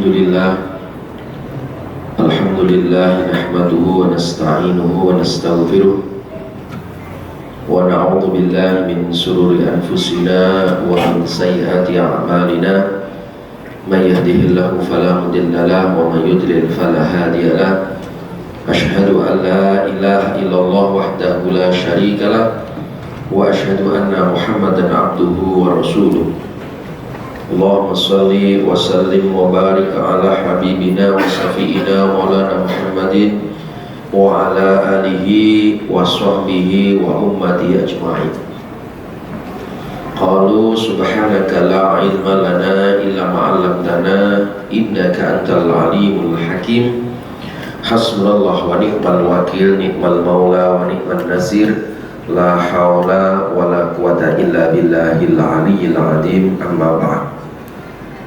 Alhamdulillah nahmaduhu wa nasta'inuhu wa nastaghfiruh wa na'udzu billahi min shururi anfusina wa min sayyiati a'malina may yahdihillahu fala mudilla lahu wa may yudlil fala hadiya lahu asyhadu an la ilaha illallah wahdahu la syarika lahu wa asyhadu anna Muhammadan abduhu wa rasuluh. Allahumma salli wa sallim wa barik ala habibina wa syafi'ina maulana Muhammadin wa ala alihi wa sahbihi wa ummati ajma'in. Qalu subhanaka la ilma lana illa ma 'allamtana innaka antal alimul hakim. Hasbunallahu wa ni'mal wakil, ni'mal maula wa ni'man nasir. La haula wa la quwata illa billahil aliyyil azim. Amma ba'd.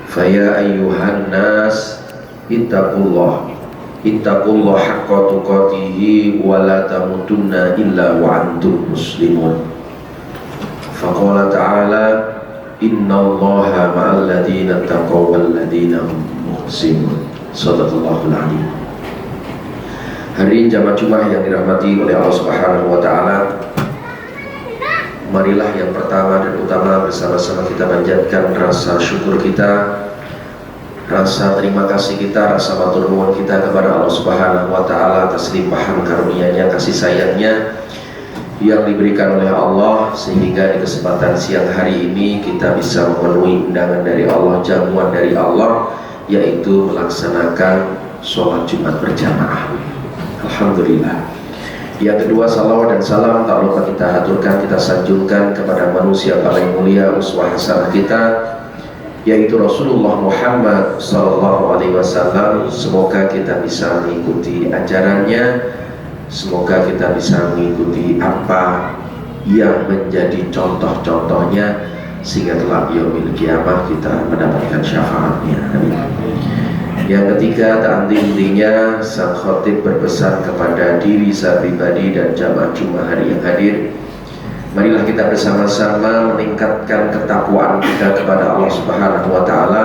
Faya ayyuhan nas ittaqullah haqqa tuqatihi wa la tamutunna illa wa antum muslimun. Faqala ta'ala innallaha ma'al ladzina taqaw wal ladzina hum muhsinun. Shadaqallahul azim. Hari jamaah Jumat yang dirahmati oleh Allah Subhanahu wa taala, marilah yang pertama dan utama bersama-sama kita panjatkan rasa syukur kita, rasa terima kasih kita, rasa matur nuwun kita kepada Allah Subhanahu wa taala atas limpahan karunia-Nya, kasih sayang-Nya yang diberikan oleh Allah, sehingga di kesempatan siang hari ini kita bisa memenuhi undangan dari Allah, jamuan dari Allah, yaitu melaksanakan sholat Jumat berjamaah. Alhamdulillah. Yang kedua, salawat dan salam tak lupa kita haturkan, kita sanjungkan kepada manusia paling mulia, uswah hasanah kita, yaitu Rasulullah Muhammad SAW. Semoga kita bisa mengikuti ajarannya, semoga kita bisa mengikuti apa yang menjadi contoh-contohnya, sehingga kelak yaumil qiyamah kita mendapatkan syafaatnya. Amin. Yang ketiga, tak henti-hentinya sang khotib berpesan kepada diri saya pribadi dan jamaah Jumat hari yang hadir, marilah kita bersama-sama meningkatkan ketakwaan kita kepada Allah Subhanahu wa taala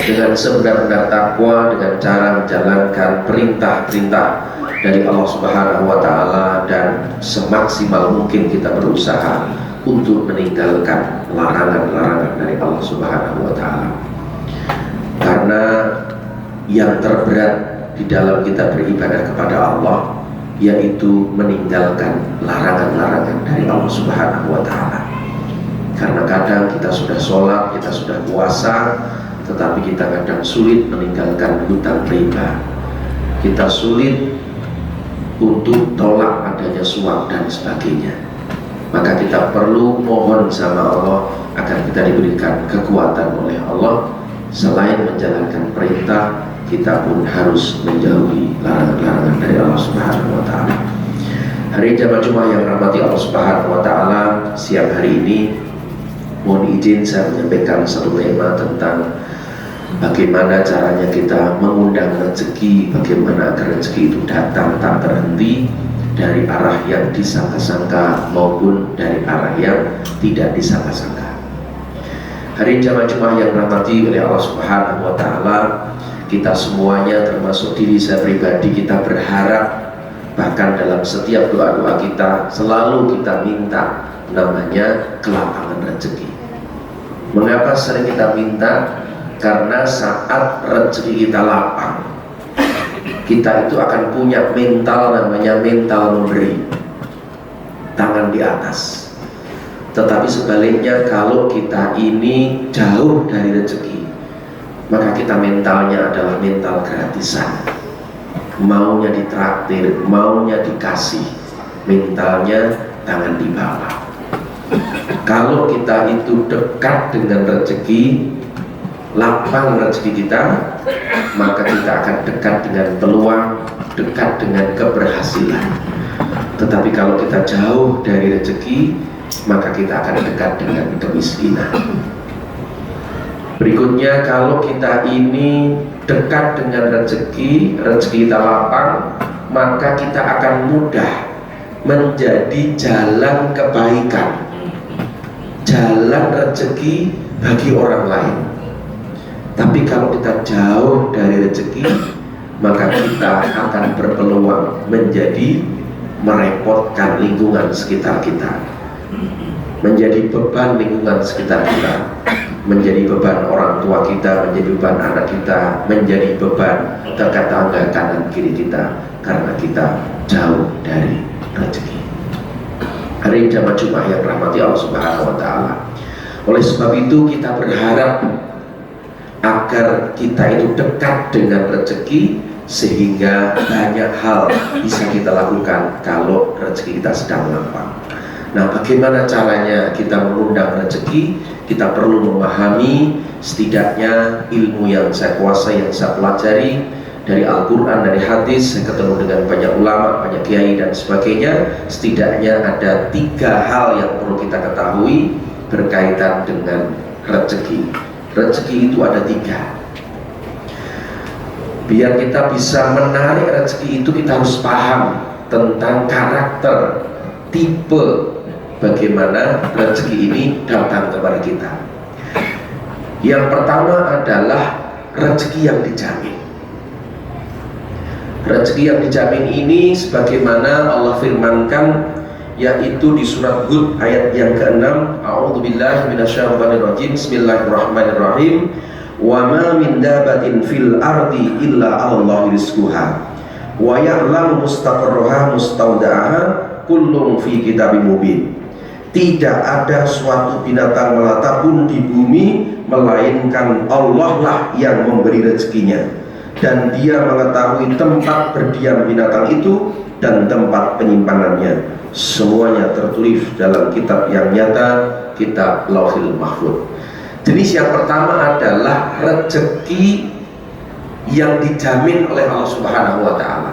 dengan sebenar-benar takwa, dengan cara menjalankan perintah-perintah dari Allah Subhanahu wa taala, dan semaksimal mungkin kita berusaha untuk meninggalkan larangan-larangan dari Allah Subhanahu wa taala. Karena yang terberat di dalam kita beribadah kepada Allah yaitu meninggalkan larangan-larangan dari Allah Subhanahu wa taala. Karena kadang kita sudah sholat, kita sudah puasa, tetapi kita kadang sulit meninggalkan hutang riba. Kita sulit untuk tolak adanya suap dan sebagainya. Maka kita perlu mohon sama Allah agar kita diberikan kekuatan oleh Allah. Selain menjalankan perintah, kita pun harus menjauhi larangan-larangan dari Allah Subhanahu wa taala. Hari jamaah Jumat yang rahmati Allah Subhanahu wa taala, siang hari ini mohon izin saya menyampaikan satu tema tentang bagaimana caranya kita mengundang rezeki, bagaimana agar rezeki itu datang tak berhenti dari arah yang disangka-sangka maupun dari arah yang tidak disangka-sangka. Hari jamaah Jumat yang dirahmati oleh Allah Subhanahu wa taala, kita semuanya termasuk diri saya pribadi, kita berharap, bahkan dalam setiap doa-doa kita selalu kita minta namanya kelapangan rezeki. Mengapa sering kita minta? Karena saat rezeki kita lapang, kita itu akan punya mental namanya mental memberi, tangan di atas. Tetapi sebaliknya, kalau kita ini jauh dari rezeki, maka kita mentalnya adalah mental gratisan, maunya ditraktir, maunya dikasih, mentalnya tangan di bawah. Kalau kita itu dekat dengan rezeki, lapang rezeki kita, maka kita akan dekat dengan peluang, dekat dengan keberhasilan. Tetapi kalau kita jauh dari rezeki, maka kita akan dekat dengan kemiskinan. Berikutnya, kalau kita ini dekat dengan rezeki, rezeki kita lapang, maka kita akan mudah menjadi jalan kebaikan, jalan rezeki bagi orang lain. Tapi kalau kita jauh dari rezeki, maka kita akan berpeluang menjadi merepotkan lingkungan sekitar kita, menjadi beban lingkungan sekitar kita, menjadi beban orang tua kita, menjadi beban anak kita, menjadi beban tetangga kanan kiri kita, karena kita jauh dari rezeki. Hari jamaah Jumat yang rahmati Allah Subhanahu wa Ta'ala. Oleh sebab itu kita berharap agar kita itu dekat dengan rezeki, sehingga banyak hal bisa kita lakukan kalau rezeki kita sedang lapang. Nah, bagaimana caranya kita mengundang rezeki? Kita perlu memahami setidaknya ilmu yang saya kuasai, yang saya pelajari dari Al-Quran, dari hadis. Saya ketemu dengan banyak ulama, banyak kiai dan sebagainya. Setidaknya ada 3 hal yang perlu kita ketahui berkaitan dengan rezeki. Rezeki itu ada 3. Biar kita bisa menarik rezeki itu, kita harus paham tentang karakter, tipe bagaimana rezeki ini datang kepada kita. Yang pertama adalah rezeki yang dijamin. Rezeki yang dijamin ini sebagaimana Allah firmankan, yaitu di surat Hud ayat yang ke-6, A'udzubillahi minasyaitonirrajim, Bismillahirrahmanirrahim. Wa ma min dabatin fil ardi illa 'alallahi rizquha wa ya'lamu mustaqarraha mustawda'aha kullun fi kitabim mubin. Tidak ada suatu binatang melata pun di bumi melainkan Allah lah yang memberi rezekinya, dan Dia mengetahui tempat berdiam binatang itu dan tempat penyimpanannya. Semuanya tertulis dalam kitab yang nyata, kitab Lauhil Mahfuz. Jenis yang pertama adalah rezeki yang dijamin oleh Allah Subhanahu wa Ta'ala.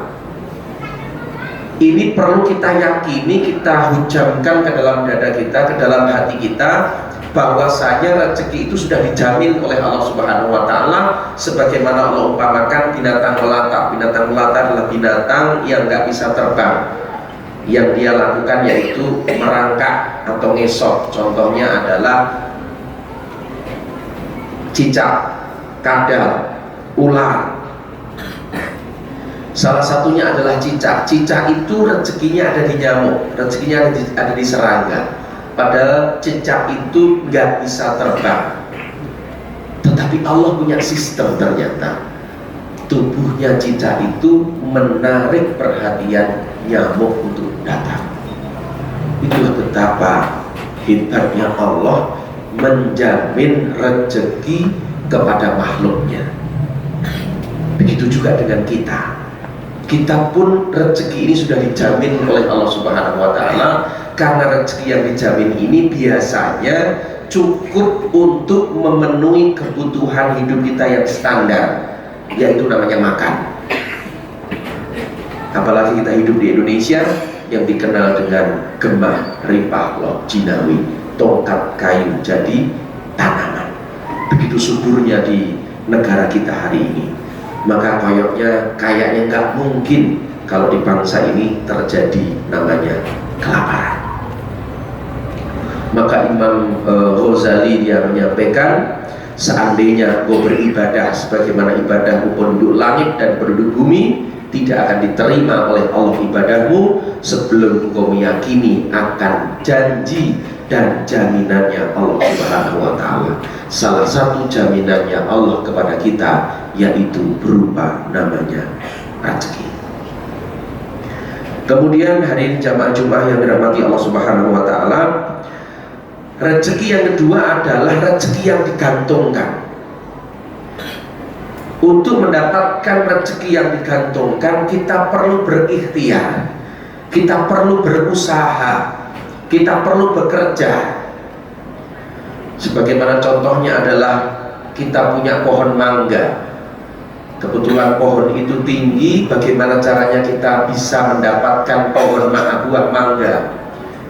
Ini perlu kita yakini, kita hujamkan ke dalam dada kita, ke dalam hati kita, bahwasanya rezeki itu sudah dijamin oleh Allah Subhanahu wa Ta'ala. Sebagaimana Allah umpamakan binatang melata. Binatang melata adalah binatang yang nggak bisa terbang. Yang dia lakukan yaitu merangkak atau ngesot. Contohnya adalah cicak, kadal, ular. Salah satunya adalah cicak. Cicak itu rezekinya ada di nyamuk, rezekinya ada di serangga. Padahal cicak itu nggak bisa terbang. Tetapi Allah punya sistem, ternyata tubuhnya cicak itu menarik perhatian nyamuk untuk datang. Itulah betapa hebatnya Allah menjamin rezeki kepada makhluknya. Begitu juga dengan kita. Kita pun rezeki ini sudah dijamin oleh Allah Subhanahu wa Ta'ala. Karena rezeki yang dijamin ini biasanya cukup untuk memenuhi kebutuhan hidup kita yang standar, yaitu namanya makan. Apalagi kita hidup di Indonesia yang dikenal dengan gemah, ripah, lok, jinawi, tongkat kayu jadi tanaman. Begitu suburnya di negara kita hari ini. Maka kayaknya nggak mungkin kalau di bangsa ini terjadi namanya kelaparan. Maka Imam Ghazali dia menyampaikan, seandainya kau beribadah sebagaimana ibadah penduduk langit dan penduduk bumi, tidak akan diterima oleh Allah ibadahmu sebelum kau meyakini akan janji dan jaminannya Allah Subhanahu wa Ta'ala. Salah satu jaminannya Allah kepada kita yaitu berupa namanya rezeki. Kemudian hadirin jamaah Jumat yang dirahmati Allah Subhanahu wa Ta'ala, rezeki yang kedua adalah rezeki yang digantungkan. Untuk mendapatkan rezeki yang digantungkan, kita perlu berikhtiar, kita perlu berusaha, kita perlu bekerja. Sebagaimana contohnya adalah kita punya pohon mangga. Kebetulan pohon itu tinggi, bagaimana caranya kita bisa mendapatkan pohon buah mangga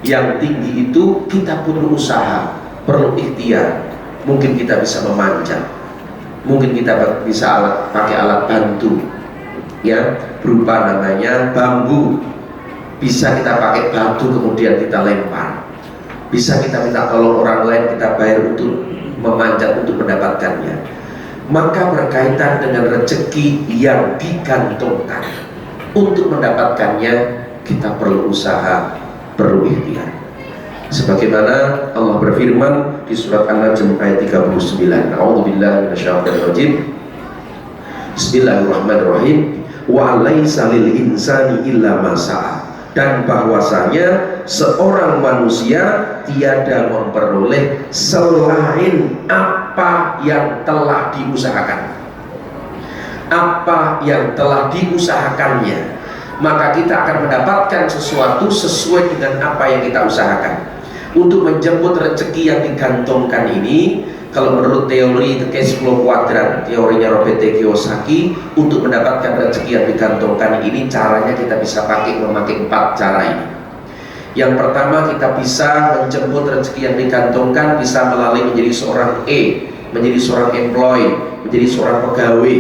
yang tinggi itu? Kita perlu usaha, perlu ikhtiar. Mungkin kita bisa memanjat, mungkin kita bisa pakai alat bantu, ya, berupa namanya bambu. Bisa kita pakai batu kemudian kita lempar. Bisa kita minta tolong orang lain, kita bayar untuk memanjat untuk mendapatkannya. maka berkaitan dengan rezeki yang digantungkan. Untuk mendapatkannya kita perlu usaha, perlu ikhtiar. Sebagaimana Allah berfirman di surat An-Najm ayat 39. A'udzubillahi minasyaitonirrajim. Bismillahirrahmanirrahim. Wa laisa lil insani illa ma sa'a. Dan bahwasanya seorang manusia tiada memperoleh selain apa yang telah diusahakan. Apa yang telah diusahakannya, maka kita akan mendapatkan sesuatu sesuai dengan apa yang kita usahakan. Untuk menjemput rezeki yang digantungkan ini, kalau menurut teori the case flow quadrant, teorinya Robert T. Kiyosaki, untuk mendapatkan rezeki yang digantungkan ini, caranya kita bisa memakai 4 cara ini. Yang pertama, kita bisa menjemput rezeki yang digantungkan bisa melalui menjadi seorang menjadi seorang employee, menjadi seorang pegawai.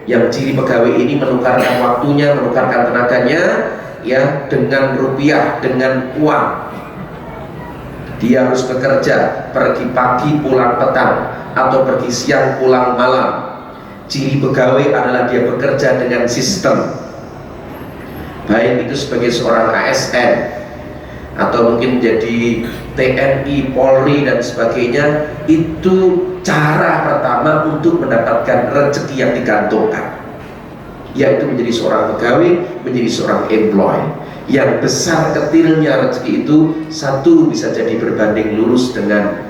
Yang ciri pegawai ini menukarkan waktunya, menukarkan tenaganya ya dengan rupiah, dengan uang. Dia harus bekerja, pergi pagi pulang petang, atau pergi siang pulang malam. Ciri pegawai adalah dia bekerja dengan sistem, baik itu sebagai seorang ASN atau mungkin jadi TNI, Polri dan sebagainya. Itu cara pertama untuk mendapatkan rezeki yang digantungkan, yaitu menjadi seorang pegawai, menjadi seorang employee. Yang besar kecilnya rezeki itu, satu bisa jadi berbanding lurus dengan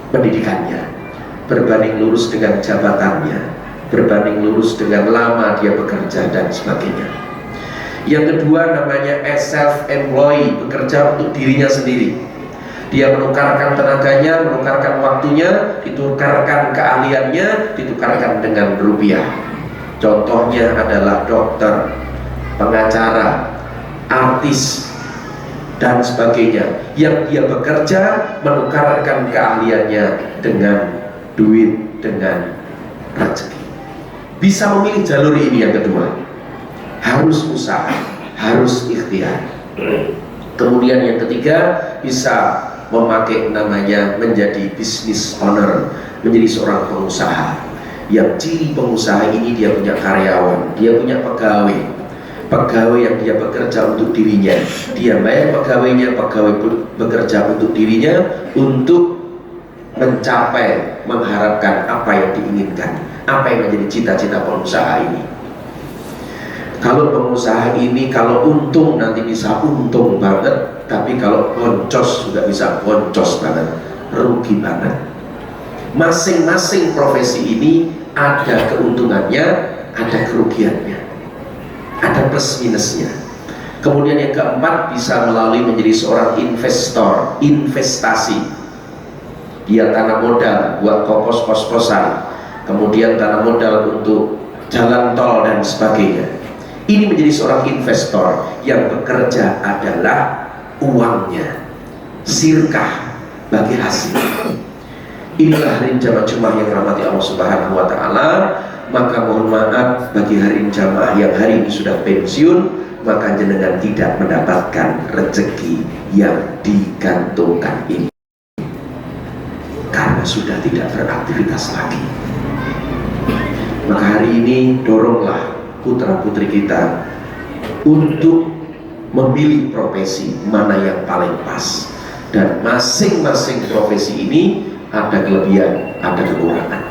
pendidikannya, berbanding lurus dengan jabatannya, berbanding lurus dengan lama dia bekerja dan sebagainya. Yang kedua namanya self-employed, bekerja untuk dirinya sendiri. Dia menukarkan tenaganya, menukarkan waktunya, ditukarkan keahliannya, ditukarkan dengan rupiah. Contohnya adalah dokter, pengacara, artis dan sebagainya, yang dia bekerja menukarkan keahliannya dengan duit, dengan rezeki. Bisa memilih jalur ini. Yang kedua, harus usaha, harus ikhtiar. Kemudian yang ketiga, bisa memakai namanya menjadi business owner, menjadi seorang pengusaha. Yang ciri pengusaha ini, dia punya karyawan, dia punya pegawai yang dia bekerja untuk dirinya, dia bayar pegawainya, pegawai pun bekerja untuk dirinya, untuk mencapai, mengharapkan apa yang diinginkan, apa yang menjadi cita-cita pengusaha ini. Kalau pengusaha ini kalau untung nanti bisa untung banget, tapi kalau boncos juga bisa boncos banget, rugi banget. Masing-masing profesi ini ada keuntungannya, ada kerugiannya, ada plus minusnya. Kemudian yang keempat, bisa melalui menjadi seorang investor, investasi. Dia tanam modal buat kos-kosan, kemudian tanam modal untuk jalan tol dan sebagainya. Ini menjadi seorang investor yang bekerja adalah uangnya, sirkah bagi hasil. Inilah harian jamaah Jumat yang rahmati Allah Subhanahu wa Ta'ala. Maka mohon maaf bagi harian jamaah yang hari ini sudah pensiun, maka jenengan tidak mendapatkan rezeki yang digantungkan ini karena sudah tidak beraktivitas lagi. Maka hari ini doronglah putra putri kita untuk memilih profesi mana yang paling pas, dan masing-masing profesi ini ada kelebihan, ada kekurangan.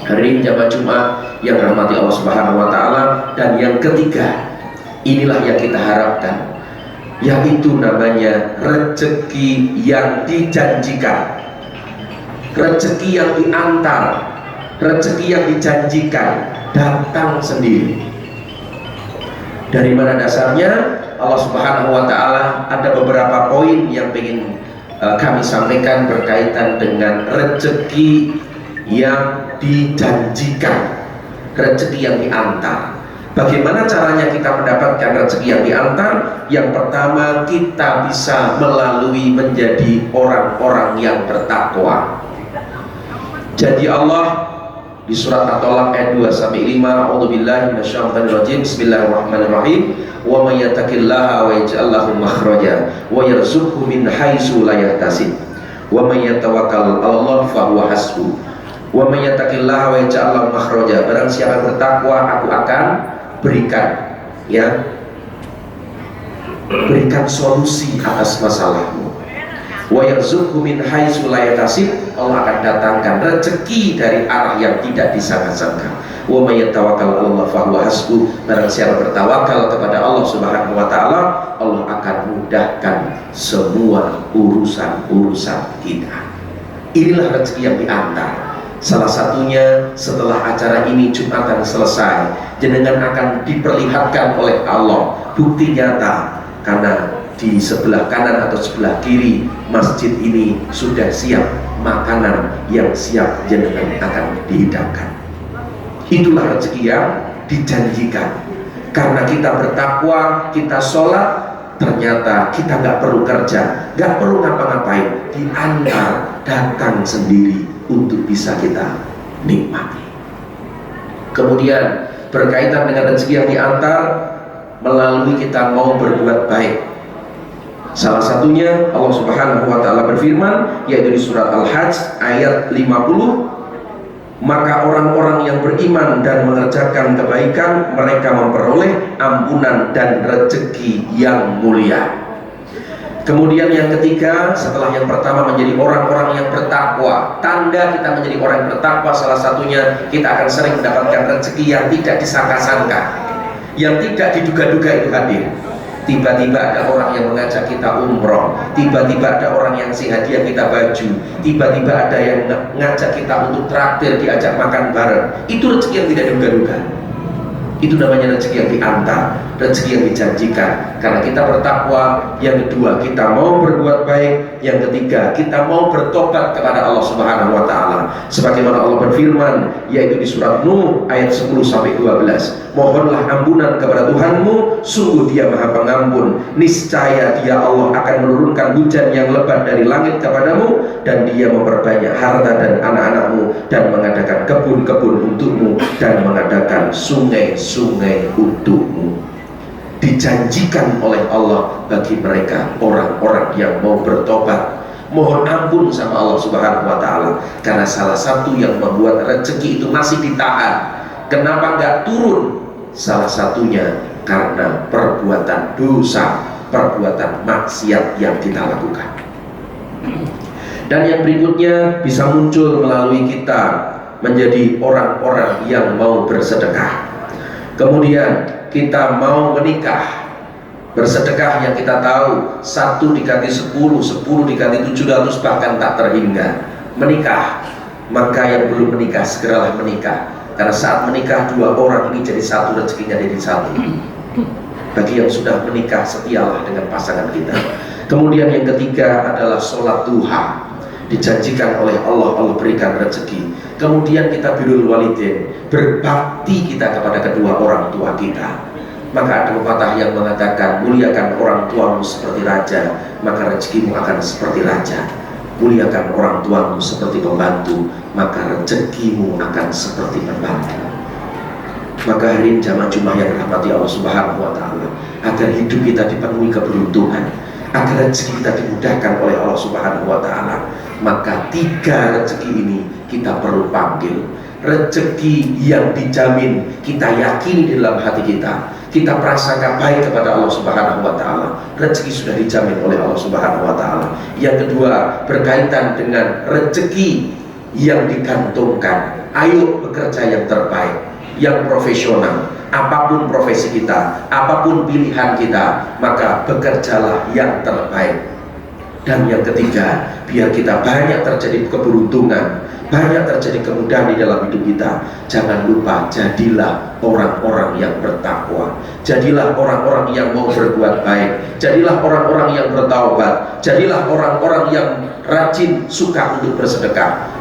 Hari ini jamaah Jumat yang rahmati Allah Subhanahu wa Ta'ala. Dan yang ketiga, inilah yang kita harapkan, yaitu namanya rezeki yang dijanjikan, rezeki yang diantar, rezeki yang dijanjikan datang sendiri. Dari mana dasarnya? Allah Subhanahu wa Ta'ala ada beberapa poin yang ingin kami sampaikan berkaitan dengan rezeki yang dijanjikan, rezeki yang diantar. Bagaimana caranya kita mendapatkan rezeki yang diantar? Yang pertama, kita bisa melalui menjadi orang-orang yang bertakwa. Jadi Allah di surat At-Talaq ayat 2-5, A'udzubillahi minasyaitonirrajim. Bismillahirrahmanirrahim. Wa may yattaqillaha wa yaj'al lahu makhraja wa yarzuqhu min haitsu la yahtasib wa may yatawakkal 'alallahi fa huwa hasbuh. Wa may yattaqillaha wa yaj'al lahu makhraja. Barang siapa bertakwa, aku akan berikan, ya, berikan solusi atas masalahmu. Wa yarzuqhu min haitsu la yahtasib. Allah akan datangkan rezeki dari arah yang tidak disangka-sangka. Wa may yatawakkal 'ala Allah fa huwa hasbuh. Barang siapa bertawakal kepada Allah Subhanahu wa taala, Allah akan mudahkan semua urusan-urusan kita. Inilah rezeki yang diantar. Salah satunya setelah acara ini Jumatan selesai, jenengan akan diperlihatkan oleh Allah bukti nyata, karena di sebelah kanan atau sebelah kiri masjid ini sudah siap makanan yang siap jenengan akan dihidangkan. Itulah rezeki yang dijanjikan. Karena kita bertakwa, kita sholat, ternyata kita nggak perlu kerja, nggak perlu ngapa-ngapain, diantar datang sendiri untuk bisa kita nikmati. Kemudian berkaitan dengan rezeki yang diantar melalui kita mau berbuat baik. Salah satunya Allah Subhanahu wa taala berfirman, yaitu di surat Al-Hajj ayat 50, maka orang-orang yang beriman dan mengerjakan kebaikan, mereka memperoleh ampunan dan rezeki yang mulia. Kemudian yang ketiga, setelah yang pertama menjadi orang-orang yang bertakwa, tanda kita menjadi orang yang bertakwa salah satunya kita akan sering mendapatkan rezeki yang tidak disangka-sangka, yang tidak diduga-duga itu hadir. Tiba-tiba ada orang yang mengajak kita umroh, tiba-tiba ada orang yang ngasih hadiah kita baju, tiba-tiba ada yang ngajak kita untuk traktir, diajak makan bareng. Itu rezeki yang tidak diduga-duga. Itu namanya rezeki yang diantar, rezeki yang dijanjikan. Karena kita bertakwa. Yang kedua, kita mau berbuat baik. Yang ketiga, kita mau bertobat kepada Allah Subhanahu wa taala. Sebagaimana Allah berfirman, yaitu di surat Nuh ayat 10-12, mohonlah ampunan kepada Tuhanmu, sungguh Dia Maha Pengampun. Niscaya Dia Allah akan menurunkan hujan yang lebat dari langit kepadamu, dan Dia memperbanyak harta dan anak-anakmu, dan mengadakan kebun-kebun untukmu, dan mengadakan sungai-sungai untukmu. Dijanjikan oleh Allah bagi mereka orang-orang yang mau bertobat, mohon ampun sama Allah Subhanahu wa taala. Karena salah satu yang membuat rezeki itu masih ditahan, kenapa nggak turun? Salah satunya karena perbuatan dosa, perbuatan maksiat yang kita lakukan. Dan yang berikutnya bisa muncul melalui kita menjadi orang-orang yang mau bersedekah. Kemudian kita mau menikah, bersedekah yang kita tahu 1 diganti 10, 10 diganti 700, bahkan tak terhingga. Menikah, maka yang belum menikah segeralah menikah, karena saat menikah dua orang ini jadi satu, rezekinya jadi satu. Bagi yang sudah menikah, setialah dengan pasangan kita. Kemudian yang ketiga adalah sholat duha, dijanjikan oleh Allah, Allah berikan rezeki. Kemudian kita birrul walidain, berbakti kita kepada kedua orang tua kita. Maka ada pepatah yang mengatakan, muliakan orang tuamu seperti raja, maka rezekimu akan seperti raja. Muliakan orang tuamu seperti pembantu, maka rezekimu akan seperti pembantu. Maka hari ini jamaah Jumat yang dirahmati Allah Subhanahu wa taala, agar hidup kita dipenuhi keberuntungan, agar rezeki kita dimudahkan oleh Allah Subhanahu wa taala, maka 3 rezeki ini kita perlu panggil. Rezeki yang dijamin, kita yakini di dalam hati kita, kita prasangka baik kepada Allah Subhanahu wa taala, rezeki sudah dijamin oleh Allah Subhanahu wa taala. Yang kedua, berkaitan dengan rezeki yang digantungkan, ayo bekerja yang terbaik, yang profesional. Apapun profesi kita, apapun pilihan kita, maka bekerjalah yang terbaik. Dan yang ketiga, biar kita banyak terjadi keberuntungan, banyak terjadi kemudahan di dalam hidup kita, jangan lupa jadilah orang-orang yang bertakwa, jadilah orang-orang yang mau berbuat baik, jadilah orang-orang yang bertaubat, jadilah orang-orang yang rajin suka untuk bersedekah,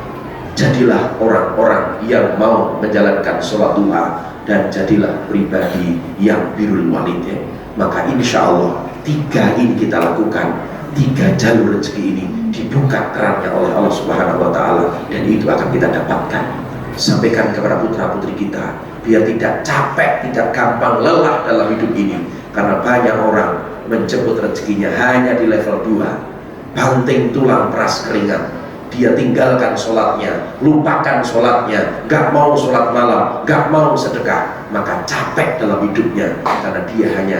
jadilah orang-orang yang mau menjalankan sholat duha, dan jadilah pribadi yang birrul walidain. Maka insya Allah 3 ini kita lakukan, 3 jalur rezeki ini dibuka kerannya oleh Allah Subhanahu wa taala, dan itu akan kita dapatkan. Sampaikan kepada putra putri kita, biar tidak capek, tidak gampang lelah dalam hidup ini, karena banyak orang menjemput rezekinya hanya di level 2, banting tulang peras keringat, dia tinggalkan sholatnya, lupakan sholatnya, gak mau sholat malam, gak mau sedekah, maka capek dalam hidupnya karena dia hanya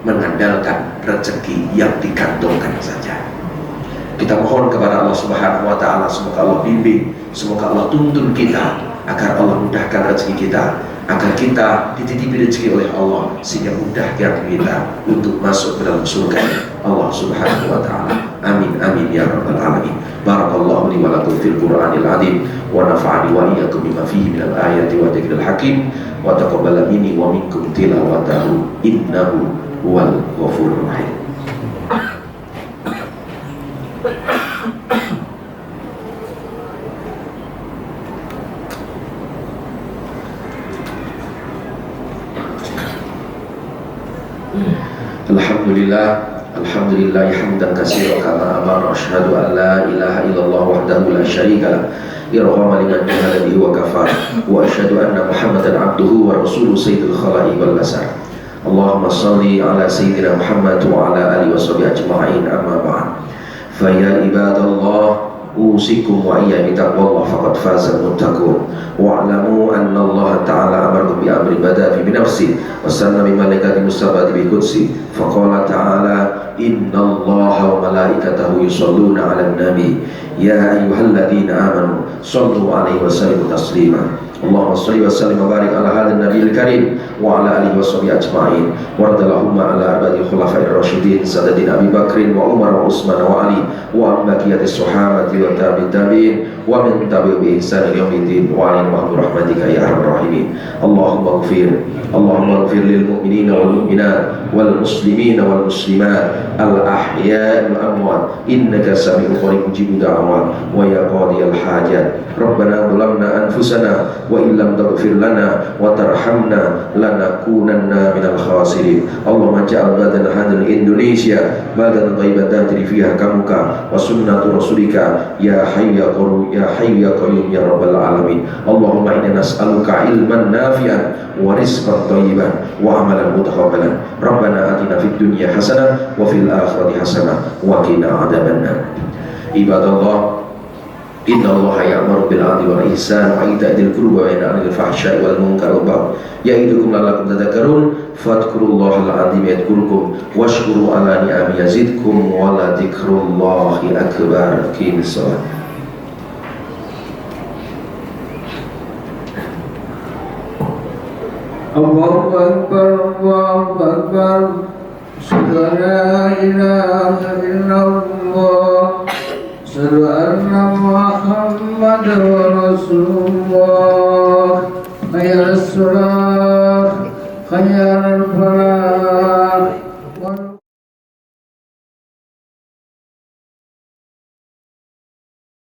mengandalkan rezeki yang digantungkan saja. Kita mohon kepada Allah Subhanahu wa Ta'ala, semoga Allah bimbing, semoga Allah tuntun kita agar Allah mudahkan rezeki kita, agar kita dititipi rezeki oleh Allah sehingga mudah kita untuk masuk ke dalam surga Allah Subhanahu wa Ta'ala. Amin amin ya rabbal alamin. Barakallahu li wa lakum fil Qur'anil azim wa nafa'ani wa iyyakum bima fihi minal ayati wa dzikril hakim wa taqabbala minni wa minkum tilawatahu innahu huwal ghafurur rahim. Alhamdulillah hamdan katsiran kama amara, asyhadu an la ilaha illallah wahdahu la syarika lah irghama liman jahada bihi wa kafar, wa asyhadu anna Muhammadan abduhu wa rasuluhu sayyidul khalaiqi wal basar. Allahumma shalli ala sayyidina Muhammad wa ala alihi washabihi ajma'in, amma ba'd. Fa ya ibadallah, usikum wa iyya bi taqwallah faqad fazal muttaqun. Wa'lamu anna Allah ta'ala amarakum bi amri bada fi nafsi wa sanna bi malaikati mustabati bi qudsi faqala ta'ala inna Allaha wa malaikatahu yusholluna 'alan nabi ya ayyuhalladzina amanu shallu 'alaihi wa sallimu taslima. Allahumma shalli wa sallim wa barik ala hadzal nabiyil karim wa ala alihi washabihi ajma'in wa radhiyallahu ala abadil khulafa'ir rasyidin sadadina Abi Bakrin wa Umar wa Utsman wa Ali wa baqiyatis sahabati wa tabi'in wa min tabi'ihim bi ihsan ila yaumiddin wa ala rahmatika ya arhamar rahimin. Allahumma ighfir lil mu'minina wal mu'minat wal muslimina wal muslimat al ahya'i wal amwat innaka sami'un qaribun mujibud da'awat wa ya qadiyal hajat. Rabbana zalamna anfusana wa illam taghfir lana wa tarhamna lanakunanna minal khasirin. Allahumma ja'al badan hadal Indonesia badan thayyiban tajri fiha kamuka wa sunnatu rasulika ya hayyu ya qayyum ya rabbal alamin. Allahumma inna nas'aluka ilman nafi'an wa rizqan thayyiban wa amalan mutaqabbalan. Rabbana atina fid dunya hasanah wa fil akhirati hasanah wa qina adzabannar. Ibadallah, inna Allaha ya'muru bil 'adli wal ihsan wa ita'i dzil qurba wa yanha 'anil fahsya'i wal munkari wal baghi ya'idukum la'allakum tadhakkarun fadhkurullahal 'azim yadhkurkum washkuru 'ala ni'amihi yazidkum wa la dzikrullahi akbar. Qimis shalah. Allahu akbar, Allahu akbar, asyhadu an la ilaha illallah, asyhadu anna Muhammadar Rasulullah. Hayya 'alas shalah.